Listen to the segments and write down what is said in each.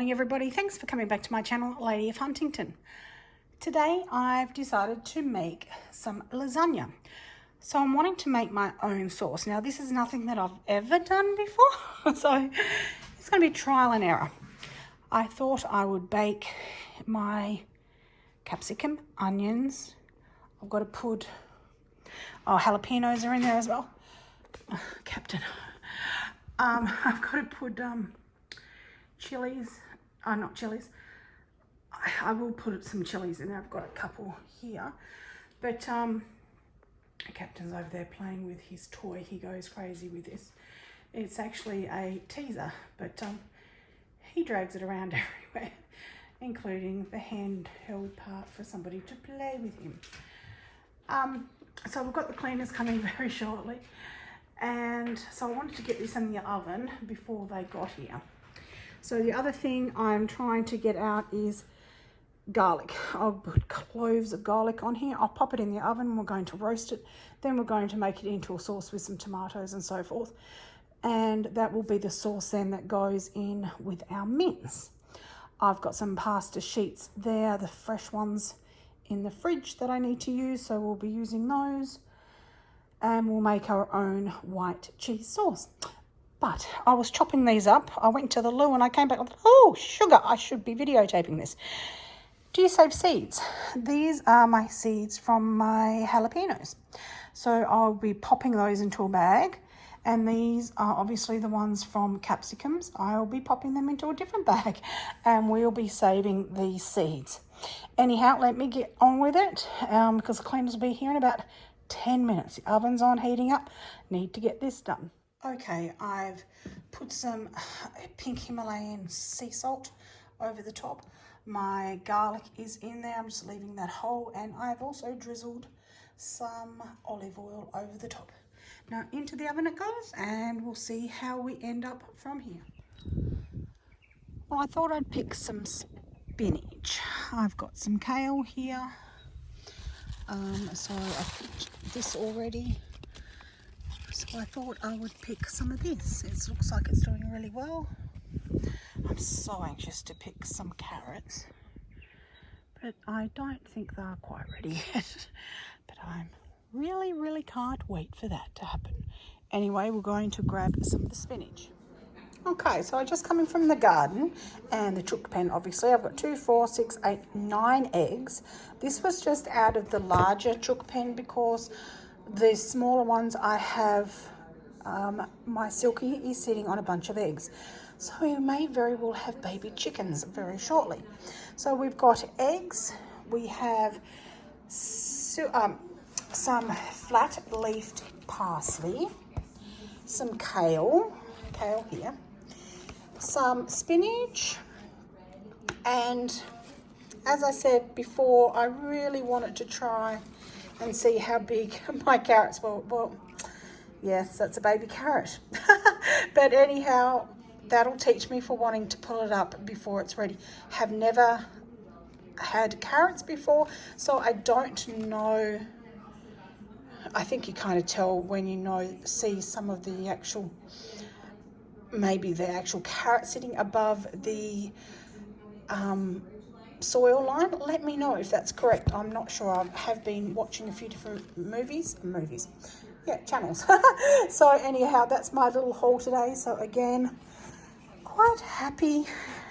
morning everybody. Thanks for coming back to my channel, Lady of Huntington. Today I've decided to make some lasagna. So I'm wanting to make my own sauce. Now this is nothing that I've ever done before, so it's going to be trial and error. I thought I would bake my capsicum, onions. I've got to put, jalapenos are in there as well. Captain. I've got to put chilies, not chilies. I will put some chilies in there. I've got a couple here. But Captain's over there playing with his toy. He goes crazy with this. It's actually a teaser, but he drags it around everywhere, including the handheld part for somebody to play with him. So we've got the cleaners coming very shortly. And so I wanted to get this in the oven before they got here. So the other thing I'm trying to get out is garlic. I'll put cloves of garlic on here. I'll pop it in the oven. We're going to roast it. Then we're going to make it into a sauce with some tomatoes and so forth. And that will be the sauce then that goes in with our mince. I've got some pasta sheets there, the fresh ones in the fridge that I need to use. So we'll be using those. And we'll make our own white cheese sauce. But I was chopping these up. I went to the loo and I came back and thought, oh, sugar, I should be videotaping this. Do you save seeds? These are my seeds from my jalapenos. So I'll be popping those into a bag. And these are obviously the ones from capsicums. I'll be popping them into a different bag. And we'll be saving these seeds. Anyhow, let me get on with it because the cleaners will be here in about 10 minutes. The oven's on, heating up. Need to get this done. Okay, I've put some pink Himalayan sea salt over the top. My garlic is in there. I'm just leaving that whole. And I've also drizzled some olive oil over the top. Now into the oven it goes and we'll see how we end up from here. Well, I thought I'd pick some spinach. I've got some kale here. So I picked this already. So I thought I would pick some of this. It looks like it's doing really well. I'm so anxious to pick some carrots, but I don't think they're quite ready yet. But I'm really can't wait for that to happen. Anyway, we're going to grab some of the spinach. Okay, so I just coming from the garden and the chook pen, obviously. I've got 2, 4, 6, 8, 9 eggs. This was just out of the larger chook pen because the smaller ones I have, my Silky is sitting on a bunch of eggs. So we may very well have baby chickens very shortly. So we've got eggs. We have some flat-leafed parsley, some kale here, some spinach, and as I said before, I really wanted to try and see how big my carrots were. Well, yes, that's a baby carrot. But anyhow, that'll teach me for wanting to pull it up before it's ready. Have never had carrots before, so I don't know. I think you kind of tell when you see some of the actual, maybe the actual carrot sitting above the soil line. Let me know if that's correct. I'm not sure. I have been watching a few different channels. So anyhow, that's my little haul today. So again, quite happy,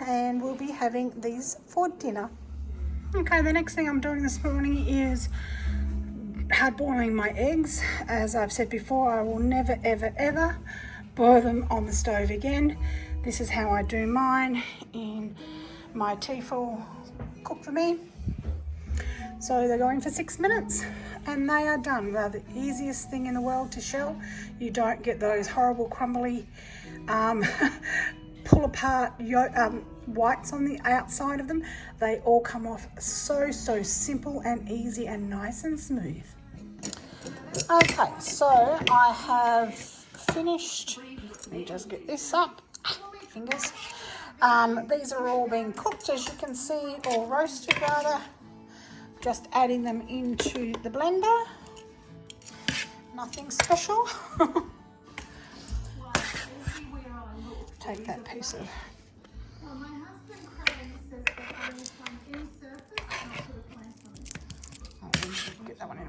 and we'll be having these for dinner. Okay, the next thing I'm doing this morning is hard boiling my eggs. As I've said before, I will never ever boil them on the stove again. This is how I do mine in my Tefal Cook For Me. So they're going for 6 minutes and they are done. They're the easiest thing in the world to shell. You don't get those horrible crumbly pull apart whites on the outside of them. They all come off so simple and easy and nice and smooth. Okay, so I have finished. Let me just get this up. Fingers. These are all being cooked, as you can see, or roasted rather. Just adding them into the blender. Nothing special. Take that piece of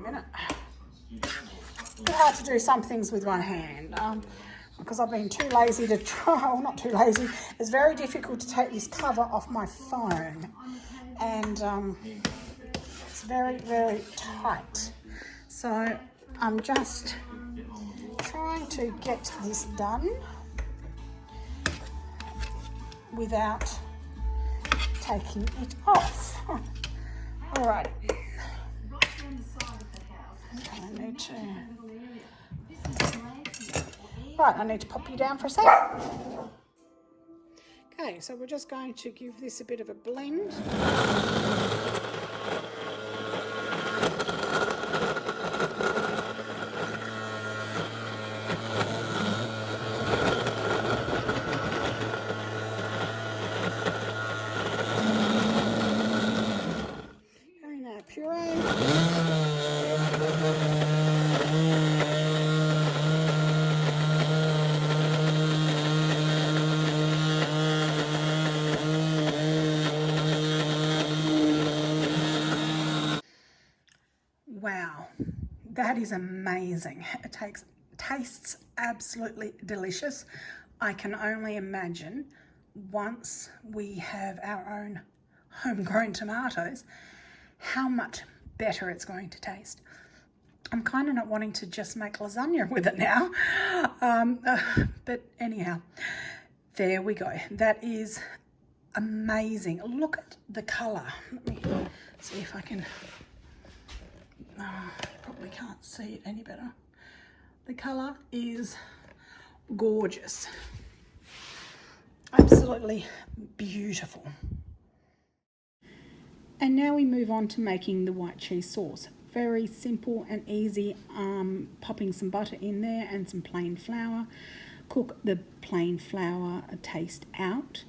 a minute. It's hard to do some things with one hand because I've been too lazy to try, well, not too lazy. It's very difficult to take this cover off my phone, and it's very, very tight. So I'm just trying to get this done without taking it off. Alright. I need to pop you down for a second. Okay, so we're just going to give this a bit of a blend. And our puree. Wow, that is amazing. It tastes absolutely delicious. I can only imagine once we have our own homegrown tomatoes, how much better it's going to taste. I'm kind of not wanting to just make lasagna with it now, but anyhow, there we go. That is amazing. Look at the colour. Let me see if I can... probably can't see it any better. The colour is gorgeous. Absolutely beautiful. And now we move on to making the white cheese sauce. Very simple and easy. Popping some butter in there and some plain flour. Cook the plain flour taste out,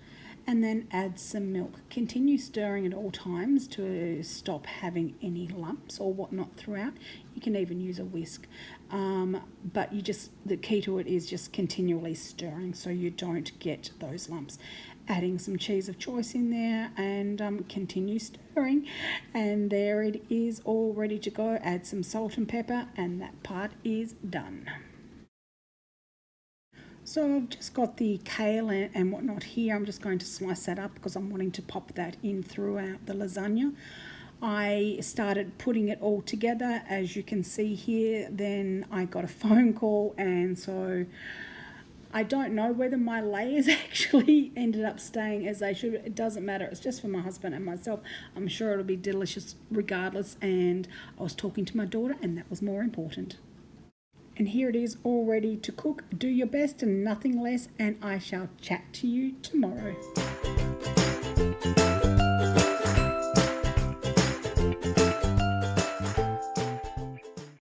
and then add some milk. Continue stirring at all times to stop having any lumps or whatnot throughout. You can even use a whisk, but the key to it is just continually stirring so you don't get those lumps. Adding some cheese of choice in there and continue stirring, and there it is, all ready to go. Add some salt and pepper, and that part is done. So I've just got the kale and whatnot here. I'm just going to slice that up because I'm wanting to pop that in throughout the lasagna. I started putting it all together, as you can see here. Then I got a phone call, and so I don't know whether my layers actually ended up staying as they should. It doesn't matter. It's just for my husband and myself. I'm sure it'll be delicious regardless. And I was talking to my daughter, and that was more important. And here it is, all ready to cook. Do your best and nothing less, and I shall chat to you tomorrow.